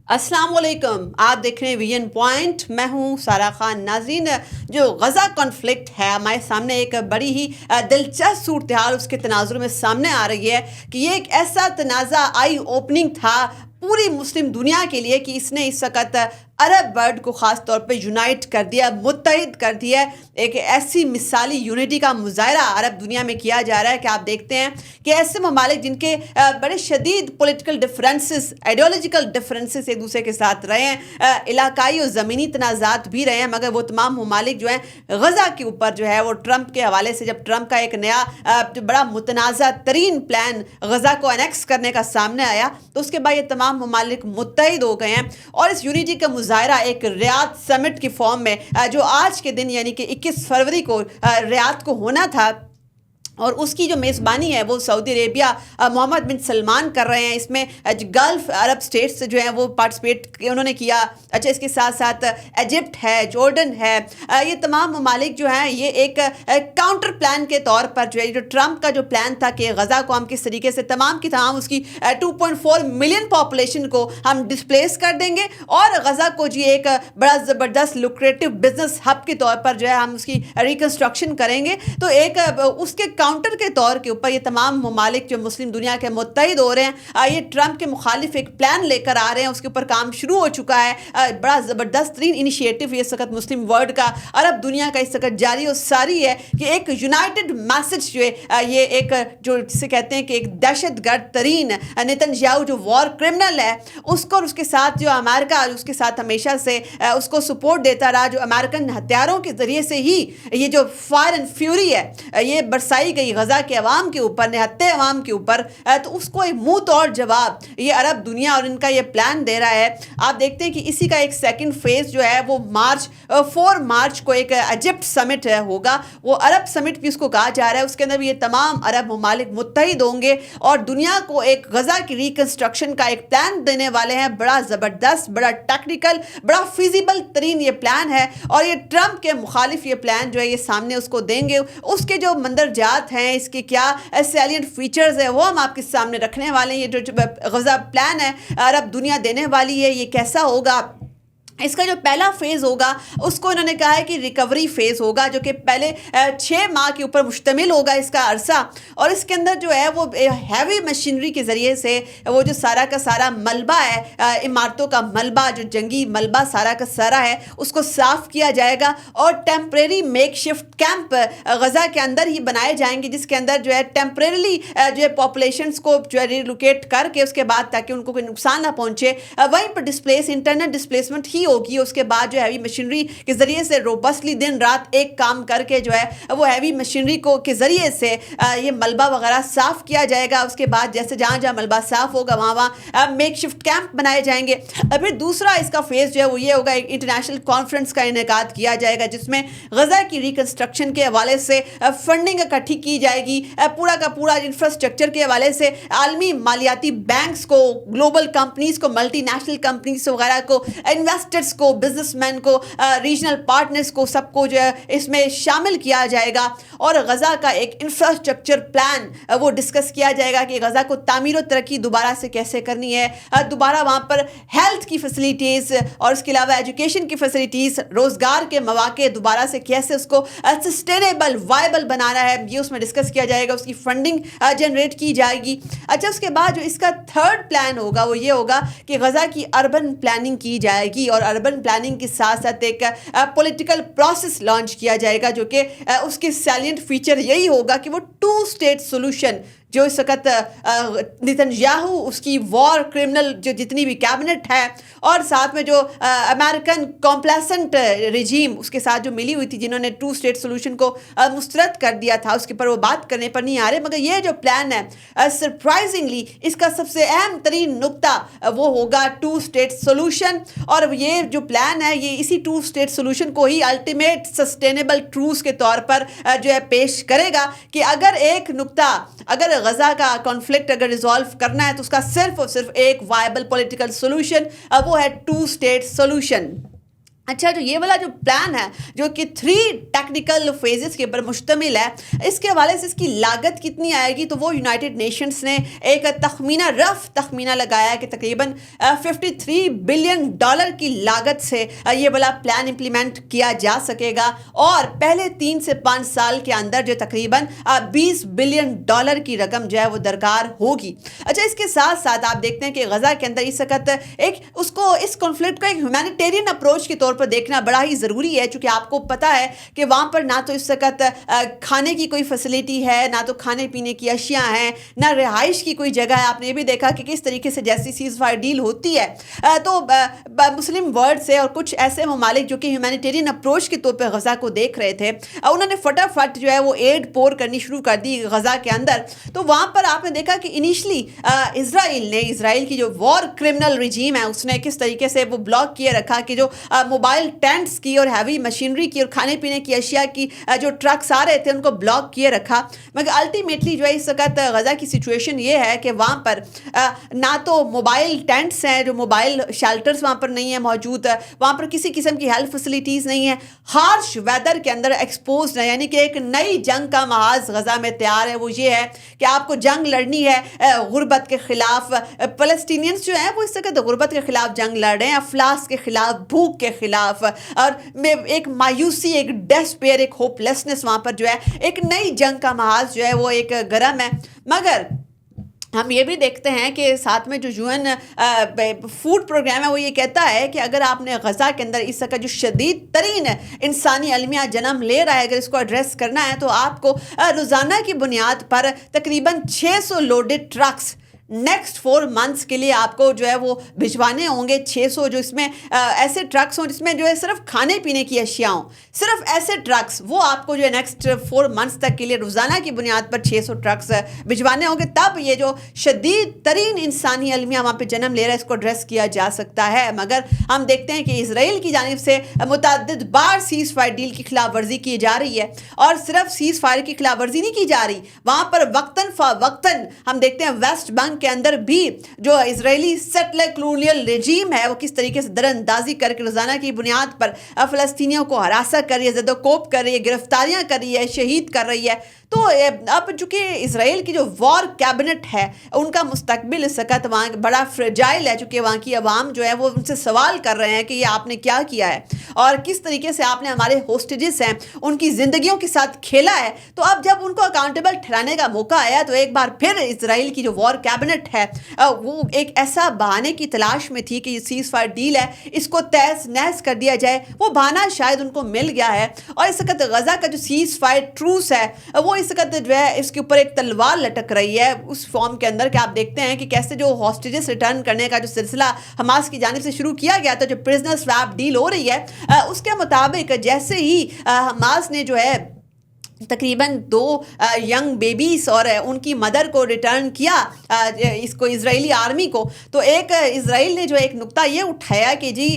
السلام علیکم، آپ دیکھ رہے ہیں ویژن پوائنٹ، میں ہوں سارہ خان۔ ناظرین، جو غزہ کانفلکٹ ہے ہمارے سامنے ایک بڑی ہی دلچسپ صورتحال اس کے تناظر میں سامنے آ رہی ہے کہ یہ ایک ایسا تنازع آئی اوپننگ تھا پوری مسلم دنیا کے لیے کہ اس نے اس وقت عرب ورلڈ کو خاص طور پہ یونائٹ کر دیا، متحد کر دیا۔ ایک ایسی مثالی یونٹی کا مظاہرہ عرب دنیا میں کیا جا رہا ہے کہ آپ دیکھتے ہیں کہ ایسے ممالک جن کے بڑے شدید پولیٹیکل ڈفرینسز، آئیڈیالوجیکل ڈفرینسز ایک دوسرے کے ساتھ رہے ہیں، علاقائی اور زمینی تنازعات بھی رہے ہیں، مگر وہ تمام ممالک جو ہیں غزہ کے اوپر جو ہے وہ ٹرمپ کے حوالے سے، جب ٹرمپ کا ایک نیا بڑا متنازع ترین پلان غزہ کو انیکس کرنے کا سامنے آیا تو اس کے بعد یہ تمام ممالک متحد ہو گئے ہیں، اور اس یونٹی کا مظاہرہ ایک ریاض سمٹ کی فارم میں جو آج کے دن یعنی کہ 21 فروری کو ریاض کو ہونا تھا، اور اس کی جو میزبانی ہے وہ سعودی عربیہ محمد بن سلمان کر رہے ہیں۔ اس میں گلف عرب سٹیٹس جو ہیں وہ پارٹیسپیٹ انہوں نے کیا۔ اچھا، اس کے ساتھ ساتھ ایجپٹ ہے، جارڈن ہے، یہ تمام ممالک جو ہیں یہ ایک کاؤنٹر پلان کے طور پر جو ہے، جو ٹرمپ کا جو پلان تھا کہ غزہ کو ہم کس طریقے سے تمام کی تمام اس کی 2.4 ملین پاپولیشن کو ہم ڈسپلیس کر دیں گے، اور غزہ کو جی ایک بڑا زبردست لوکریٹو بزنس ہب کے طور پر جو ہے ہم اس کی ریکنسٹرکشن کریں گے۔ تو ایک اس کے کاؤنٹر کے طور کے اوپر یہ تمام ممالک جو مسلم دنیا کے متحد ہو رہے ہیں، یہ ٹرمپ کے مخالف ایک پلان لے کر آ رہے ہیں، اس کے اوپر کام شروع ہو چکا ہے۔ بڑا زبردست ترین انیشیٹو یہ اس وقت مسلم ورلڈ کا، عرب دنیا کا اس وقت جاری و ساری ہے کہ ایک یونائٹڈ میسج جو ہے، یہ ایک جو جسے کہتے ہیں کہ ایک دہشت گرد ترین نتنیاہو جو وار کرمنل ہے، اس کو اور اس کے ساتھ جو امریکہ اس کے ساتھ ہمیشہ سے اس کو سپورٹ دیتا رہا، جو امریکن ہتھیاروں کے ذریعے سے ہی یہ جو فائر اینڈ فیوری ہے یہ برسائی گئی غزہ کے عوام کے اوپر، نہتے عوام کے اوپر، تو اس کو ایک منہ توڑ جواب یہ عرب دنیا اور ان کا یہ پلان دے رہا ہے۔ آپ دیکھتے ہیں کہ اسی کا ایک سیکنڈ فیز جو ہے وہ 4 مارچ کو ایک ایجپٹ سمٹ ہوگا، وہ عرب سمٹ بھی اس کو کہا جا رہا ہے۔ اس کے اندر بھی یہ تمام عرب ممالک متحد ہوں گے اور دنیا کو ایک غزہ کی ریکنسٹرکشن کا ایک پلان دینے والے ہیں، بڑا زبردست، بڑا ٹیکنیکل، بڑا فیزیبل ترین یہ پلان ہے، اور یہ ٹرمپ کے مخالف یہ پلان جو ہے یہ سامنے اس کو دیں گے۔ اس کے جو مندرجات ہیں، اس کے کیا سیلینٹ فیچرز ہیں، وہ ہم آپ کے سامنے رکھنے والے ہیں۔ یہ جو غزہ پلان ہے عرب دنیا دینے والی ہے، یہ کیسا ہوگا؟ اس کا جو پہلا فیز ہوگا اس کو انہوں نے کہا ہے کہ ریکوری فیز ہوگا، جو کہ پہلے 6 ماہ کے اوپر مشتمل ہوگا اس کا عرصہ، اور اس کے اندر جو ہے وہ ہیوی مشینری کے ذریعے سے وہ جو سارا کا سارا ملبہ ہے، عمارتوں کا ملبہ، جو جنگی ملبہ سارا کا سارا ہے، اس کو صاف کیا جائے گا، اور temporary make shift camp Gaza کے اندر ہی بنائے جائیں گے، جس کے اندر جو ہے ٹیمپریرلی جو ہے پاپولیشنس کو جو ہے ریلوکیٹ کر کے اس کے بعد تاکہ ان کو کوئی نقصان نہ پہنچے، وہیں پر انٹرنل ڈسپلیسمنٹ ہی ہوگی۔ اس کے بعد جو ہیوی مشینری کے ذریعے سے روبسٹلی دن رات ایک کام کر کے جو ہے وہ ہیوی مشینری کو کے ذریعے سے یہ ملبہ وغیرہ صاف کیا جائے گا۔ اس کے بعد جیسے جہاں جہاں ملبہ صاف ہوگا وہاں میک شفٹ کیمپ بنائے جائیں گے۔ پھر دوسرا اس کا فیز جو ہے وہ یہ ہوگا، ایک انٹرنیشنل کانفرنس کا انعقاد کیا جائے گا جس میں غزہ کی ریکنسٹرکشن کے حوالے سے فنڈنگ اکٹھی کی جائے گی، پورا کا پورا انفراسٹرکچر کے حوالے سے عالمی مالیاتی بینکس کو، گلوبل کمپنیز کو، ملٹی نیشنل کمپنیز وغیرہ کو، انویسٹرز کو، بزنس مین کو، ریجنل پارٹنرز کو، سب کو جو ہے اس میں شامل کیا جائے گا، اور غزہ کا ایک انفراسٹرکچر پلان وہ ڈسکس کیا جائے گا کہ غزہ کو تعمیر و ترقی دوبارہ سے کیسے کرنی ہے، دوبارہ وہاں پر ہیلتھ کی فیسلٹیز اور اس کے علاوہ ایجوکیشن کی فیسلٹیز، روزگار کے مواقع دوبارہ سے کیسے اس کو سسٹینیبل وائبل بنانا ہے، یہ اس میں ڈسکس کیا جائے گا، اس کی فنڈنگ جنریٹ کی جائے گی۔ اچھا، اس کے بعد جو اس کا تھرڈ پلان ہوگا وہ یہ ہوگا کہ غزہ کی اربن پلاننگ کی جائے گی، اور اربن پلاننگ کے ساتھ ساتھ ایک پولیٹیکل پروسیس لانچ کیا جائے گا، جو کہ اس کے سیلینٹ فیچر یہی ہوگا کہ وہ 2 اسٹیٹ سولوشن جو اس وقت نتنیاہو اس کی وار کرمنل جو جتنی بھی کیبنٹ ہے، اور ساتھ میں جو امریکن کمپلیسنٹ رجیم اس کے ساتھ جو ملی ہوئی تھی، جنہوں نے 2 اسٹیٹ سولوشن کو مسترد کر دیا تھا، اس کے پر وہ بات کرنے پر نہیں آ رہے، مگر یہ جو پلان ہے سرپرائزنگلی اس کا سب سے اہم ترین نقطہ وہ ہوگا 2 اسٹیٹ سولوشن، اور یہ جو پلان ہے یہ اسی 2 اسٹیٹ سولوشن کو ہی الٹیمیٹ سسٹینیبل ٹروس کے طور پر جو ہے پیش کرے گا کہ اگر ایک نقطہ، اگر غزہ کا کانفلکٹ اگر ریزالو کرنا ہے تو اس کا صرف اور صرف ایک وائبل پولیٹیکل سولوشن وہ ہے 2 اسٹیٹ سولوشن۔ अच्छा, जो ये वाला जो प्लान है जो कि 3 टेक्निकल फेजेस के ऊपर मुश्तमिल है, इसके हवाले से इसकी लागत कितनी आएगी, तो वो यूनाइटेड नेशंस ने एक रफ तखमीना लगाया है कि तकरीबन $53 बिलियन की लागत से ये वाला प्लान इम्प्लीमेंट किया जा सकेगा और पहले 3 से 5 साल के अंदर जो तकरीबन $20 बिलियन की रकम जो है वो दरकार होगी। अच्छा, इसके साथ साथ आप देखते हैं कि गजा के अंदर इस वक्त इस कॉन्फ्लिक्ट को एक ह्यूमैनिटेरियन अप्रोच के तौर पर देखना बड़ा ही ज़रूरी है, क्योंकि आपको पता है कि वहाँ पर ना तो इस वक्त खाने की कोई फैसिलिटी है, ना तो खाने पीने की अशियाँ हैं, ना रिहाइश की कोई जगह है। आपने ये भी देखा कि किस तरीके से जैसी सीज़ फायर डील होती है तो मुस्लिम वर्ल्ड से और कुछ ऐसे ममालिक जो कि ह्यूमैनिटेरियन अप्रोच के तौर पर गजा को देख रहे थे, उन्होंने फटाफट जो है वो एड पोर करनी शुरू कर दी गजा के अंदर। तो वहाँ पर आपने देखा कि इनिशली इसराइल की जो वॉर क्रिमिनल रिजीम है उसने किस तरीके से वो ब्लॉक किए रखा कि जो मोबाइल टेंट्स की और हैवी मशीनरी की और खाने पीने की अशिया की जो ट्रक्स आ रहे थे उनको ब्लॉक किए रखा। मगर अल्टीमेटली जो है इस वक्त गजा की सिचुएशन ये है कि वहाँ पर ना तो मोबाइल टेंट्स हैं, जो मोबाइल शेल्टर्स वहाँ पर नहीं है मौजूद, वहाँ पर किसी किस्म की हेल्थ फैसिलिटीज़ नहीं है, हार्श वेदर के अंदर एक्सपोज है। यानी कि एक नई जंग का महाज गजा में तैयार है। वो ये है कि आपको जंग लड़नी है गुर्बत के ख़िलाफ़। फ़लस्तीनियंस जो हैं वो इस वक्त गुर्बत के ख़िलाफ़ जंग लड़ रहे हैं, अफलास के ख़िलाफ़, भूख के ख़िलाफ़, और एक मायूसी, एक डेस्पेयर, एक होपलेसनेस वहाँ पर जो है एक नई जंग का महाज जो है वो एक गरम है। मगर हम ये भी देखते हैं कि साथ में जो यूएन फूड प्रोग्राम है वो ये कहता है कि अगर आपने गजा के अंदर इस का जो शदीद तरीन इंसानी अलमिया जन्म ले रहा है, अगर इसको एड्रेस करना है तो आपको रोज़ाना की बुनियाद पर तकरीबन 600 लोडेड ट्रक्स नेक्स्ट 4 मंथ्स के लिए आपको जो है वो भिजवाने होंगे। 600 जो इसमें ऐसे ट्रक्स हों जिसमें जो है सिर्फ खाने पीने की अशिया हों, सिर्फ ऐसे ट्रक्स वो आपको जो है नेक्स्ट 4 मंथ्स तक के लिए रोज़ाना की बुनियाद पर 600 ट्रक्स भिजवाने होंगे। तब ये जो शदीद तरीन इंसानी अलमिया वहाँ पर जन्म ले रहा है इसको एड्रेस किया जा सकता है। मगर हम देखते हैं कि इसराइल की जानिब से मुतअद्दिद बार सीज़ फायर डील की खिलाफ वर्जी की जा रही है, और सिर्फ सीज़ फायर की खिलाफ वर्जी नहीं की जा रही, वहाँ पर वक्तन फ़वक्तन हम देखते हैं वेस्ट बैंक के अंदर भी जो इजरायली सेटलर कॉलोनियल रेजीम है वो किस तरीके से दरअंदाजी करके रोजाना की बुनियाद पर फलस्तीनियों को हरासा कर रही है, ज़दोकोब कर रही है, गिरफ्तारियां कर रही है, शहीद कर रही है। तो अब चूँकि इसराइल की जो वॉर कैबिनेट है उनका मुस्तकबिल इस वक्त वहाँ बड़ा फ्रेजाइल है, चूँकि वहाँ की अवाम जो है वो उनसे सवाल कर रहे हैं कि ये आपने क्या किया है और किस तरीके से आपने हमारे होस्टेजेस हैं उनकी ज़िंदगियों के साथ खेला है। तो अब जब उनको अकाउंटेबल ठहराने का मौका आया तो एक बार फिर इसराइल की जो वॉर कैबिनेट है वो एक ऐसा बहाने की तलाश में थी कि ये सीज़ फायर डील है इसको तहस नहस कर दिया जाए। वो बहाना शायद उनको मिल गया है और इस वक्त गजा का जो सीज़ फायर ट्रूस है वो इस वक्त जो है इसके ऊपर एक तलवार लटक रही है उस फॉर्म के अंदर कि आप देखते हैं कि कैसे जो हॉस्टेजेस रिटर्न करने का जो सिलसिला हमास की जानिब से शुरू किया गया था, जो प्रिजनर स्वैप डील हो रही है उसके मुताबिक जैसे ही हमास ने जो है तकरीबन 2 यंग बेबीज़ और उनकी मदर को रिटर्न किया इसको इजरायली आर्मी को, तो एक इजराइल ने जो एक नुक्ता ये उठाया कि जी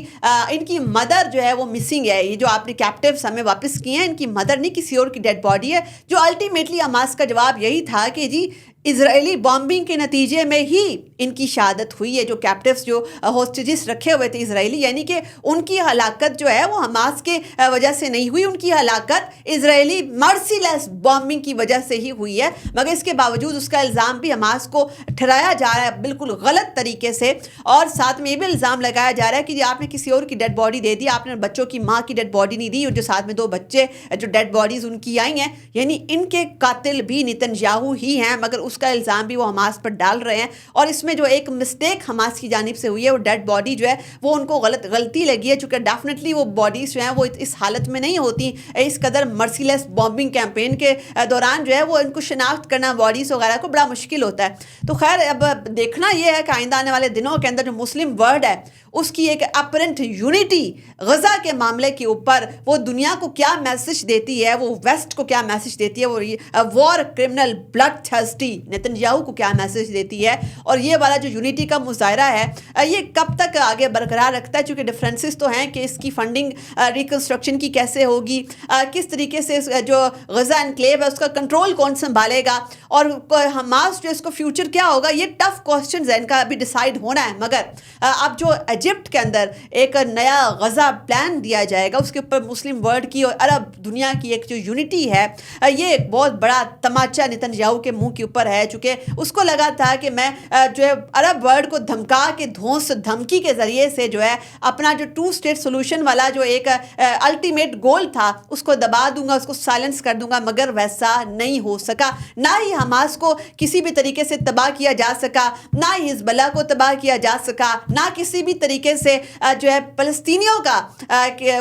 इनकी मदर जो है वो मिसिंग है, ये जो आपने कैप्टिव्स हमें वापस किए हैं इनकी मदर नहीं किसी और की डेड बॉडी है। जो अल्टीमेटली हमास का जवाब यही था कि जी इजरायली बॉम्बिंग के नतीजे में ही इनकी शहादत हुई है। जो कैप्टिव्स जो होस्टेजेस रखे हुए थे इजरायली, यानी कि उनकी हलाकत जो है वो हमास के वजह से नहीं हुई, उनकी हलाकत इजरायली मर्सीलेस बॉम्बिंग की वजह से ही हुई है। मगर इसके बावजूद उसका इल्ज़ाम भी हमास को ठहराया जा रहा है बिल्कुल गलत तरीके से, और साथ में ये भी इल्ज़ाम लगाया जा रहा है कि आपने किसी और की डेड बॉडी दे दी, आपने बच्चों की माँ की डेड बॉडी नहीं दी, और जो साथ में 2 बच्चे जो डेड बॉडीज़ उनकी आई हैं, यानी इनके कातिल भी नेतन्याहू ही हैं, मगर उसका इल्ज़ाम भी वो हमास पर डाल रहे हैं। और इसमें जो एक मिस्टेक हमास की जानिब से हुई है, वो डेड बॉडी जो है वो उनको गलती लगी है, चूँकि डेफिनेटली वो बॉडीज़ जो हैं वो इस हालत में नहीं होती। इस कदर मर्सीलेस बॉम्बिंग कैंपेन के दौरान जो है वो इनको शनाख्त करना बॉडीज़ वगैरह को बड़ा मुश्किल होता है। तो खैर अब देखना ये है कि आइंदा आने वाले दिनों के अंदर जो मुस्लिम वर्ल्ड है उसकी एक अपरेंट यूनिटी गजा के मामले के ऊपर वो दुनिया को क्या मैसेज देती है, वो वेस्ट को क्या मैसेज देती है, वो war criminal blood thirsty Netanyahu को क्या मैसेज देती है, और ये वाला जो यूनिटी का मुजाहरा है ये कब तक आगे बरकरार रखता है, क्योंकि डिफरेंसेस तो हैं कि इसकी फंडिंग रिकंस्ट्रक्शन की कैसे होगी, किस तरीके से जो गजा एनक्लेव है उसका कंट्रोल कौन संभालेगा, और हमास जो इसको फ्यूचर क्या होगा, ये टफ क्वेश्चन है, इनका अभी डिसाइड होना है। मगर अब जो इजिप्ट के अंदर एक नया गजा प्लान दिया जाएगा, उसके ऊपर मुस्लिम वर्ल्ड की और अरब दुनिया की एक जो यूनिटी है, ये एक बहुत बड़ा तमाचा नेतन्याहू के मुंह के ऊपर है, चूँकि उसको लगा था कि मैं जो है अरब वर्ल्ड को धमका के धौंस धमकी के ज़रिए से जो है अपना जो 2 स्टेट सोल्यूशन वाला जो एक अल्टीमेट गोल था उसको दबा दूंगा, उसको साइलेंस कर दूंगा, मगर वैसा नहीं हो सका। ना ही हमास को किसी भी तरीके से तबाह किया जा सका, ना ही हिजबुल्लाह को तबाह किया जा सका, ना किसी भी तरीके से जो है फ़लस्तीनियों का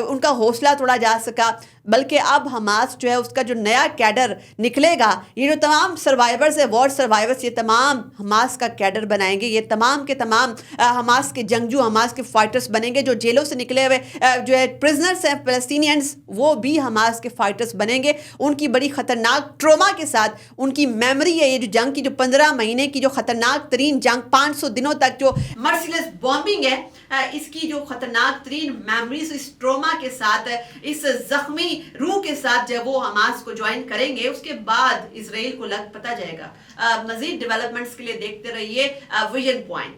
उनका हौसला तोड़ा जा सका, बल्कि अब हमास जो है उसका जो नया कैडर निकलेगा, ये जो तमाम सर्वाइवर्स है, वॉर सर्वाइवर्स, ये तमाम हमास का कैडर बनाएंगे, ये तमाम के तमाम हमास के जंगजू, हमास के फाइटर्स बनेंगे, जो जेलों से निकले हुए जो है प्रिजनर्स हैं फ़लस्तीनियंस, वो भी हमास के फाइटर्स बनेंगे। उनकी बड़ी ख़तरनाक ट्रोमा के साथ उनकी मेमोरी है, ये जो जंग की जो 15 महीने की जो ख़तरनाक तरीन जंग, 500 दिनों तक जो मर्सिलेस बॉम्बिंग है, इसकी जो ख़तरनाक तरीन मेमोरीज, इस ट्रोमा के साथ, इस ज़ख्मी रूह के साथ जब वो हमास को ज्वाइन करेंगे, उसके बाद इसराइल को पता जाएगा। मज़ीद डेवलपमेंट्स के लिए देखते रहिए विजन पॉइंट।